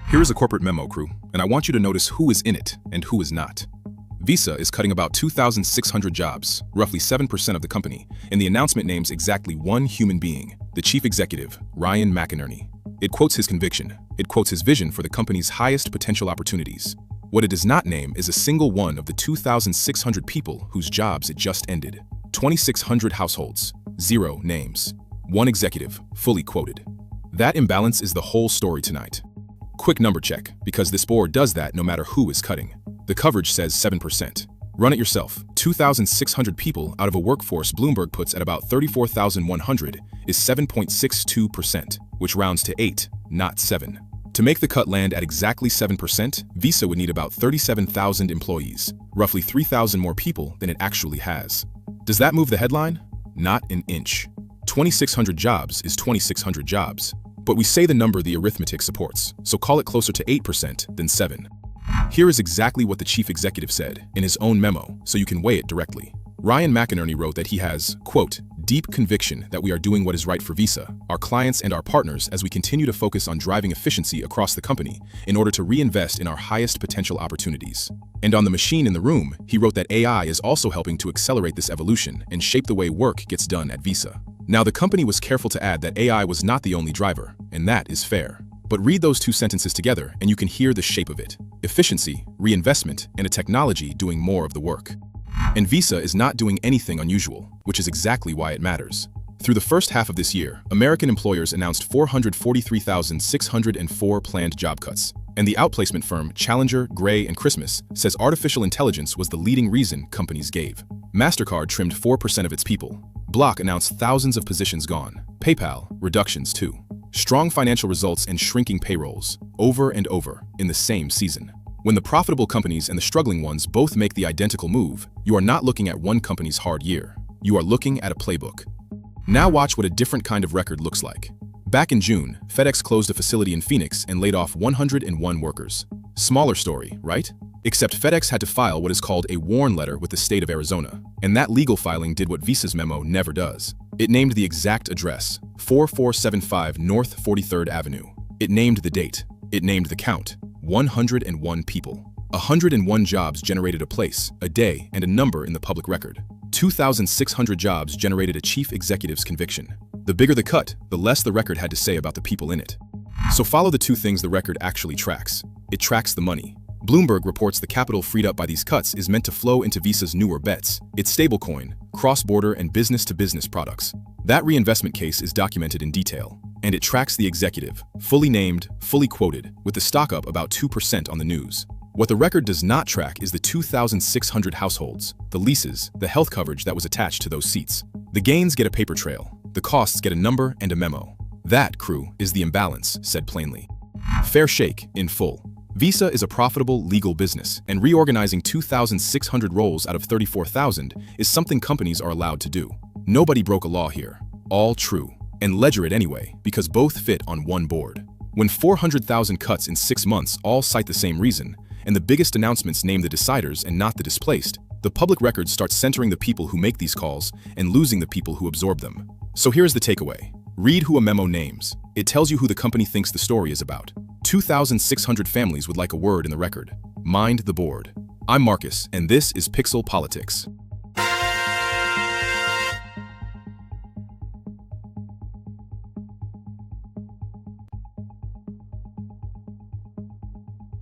Here is a corporate memo, crew, and I want you to notice who is in it and who is not. Visa is cutting about 2,600 jobs, roughly 7% of the company, and the announcement names exactly one human being, the chief executive, Ryan McInerney. It quotes his conviction. It quotes his vision for the company's highest potential opportunities. What it does not name is a single one of the 2,600 people whose jobs it just ended. 2,600 households, 0 names. 1 executive, fully quoted. That imbalance is the whole story tonight. Quick number check, because this board does that no matter who is cutting. The coverage says 7%. Run it yourself. 2,600 people out of a workforce Bloomberg puts at about 34,100 is 7.62%, which rounds to 8, not 7. To make the cut land at exactly 7%, Visa would need about 37,000 employees, roughly 3,000 more people than it actually has. Does that move the headline? Not an inch. 2,600 jobs is 2,600 jobs. But we say the number the arithmetic supports, so call it closer to 8% than 7. Here is exactly what the chief executive said in his own memo, so you can weigh it directly. Ryan McInerney wrote that he has, quote, deep conviction that we are doing what is right for Visa, our clients and our partners as we continue to focus on driving efficiency across the company in order to reinvest in our highest potential opportunities. And on the machine in the room, he wrote that AI is also helping to accelerate this evolution and shape the way work gets done at Visa. Now, the company was careful to add that AI was not the only driver, and that is fair. But read those two sentences together and you can hear the shape of it. Efficiency, reinvestment, and a technology doing more of the work. And Visa is not doing anything unusual, which is exactly why it matters. Through the first half of this year, American employers announced 443,604 planned job cuts. And the outplacement firm Challenger, Gray, and Christmas says artificial intelligence was the leading reason companies gave. MasterCard trimmed 4% of its people. Block announced thousands of positions gone. PayPal, reductions too. Strong financial results and shrinking payrolls, over and over, in the same season. When the profitable companies and the struggling ones both make the identical move, you are not looking at one company's hard year. You are looking at a playbook. Now watch what a different kind of record looks like. Back in June, FedEx closed a facility in Phoenix and laid off 101 workers. Smaller story, right? Except FedEx had to file what is called a warn letter with the state of Arizona. And that legal filing did what Visa's memo never does. It named the exact address, 4475 North 43rd Avenue. It named the date. It named the count, 101 people. 101 jobs generated a place, a day, and a number in the public record. 2,600 jobs generated a chief executive's conviction. The bigger the cut, the less the record had to say about the people in it. So follow the two things the record actually tracks. It tracks the money. Bloomberg reports the capital freed up by these cuts is meant to flow into Visa's newer bets, its stablecoin, cross-border and business-to-business products. That reinvestment case is documented in detail, and it tracks the executive, fully named, fully quoted, with the stock up about 2% on the news. What the record does not track is the 2,600 households, the leases, the health coverage that was attached to those seats. The gains get a paper trail, the costs get a number and a memo. That, crew, is the imbalance, said plainly. Fair shake, in full. Visa is a profitable legal business, and reorganizing 2,600 roles out of 34,000 is something companies are allowed to do. Nobody broke a law here. All true. And ledger it anyway, because both fit on one board. When 400,000 cuts in 6 months all cite the same reason, and the biggest announcements name the deciders and not the displaced, the public record starts centering the people who make these calls and losing the people who absorb them. So here's the takeaway. Read who a memo names. It tells you who the company thinks the story is about. 2,600 families would like a word in the record. Mind the board. I'm Marcus, and this is Pixel Politics.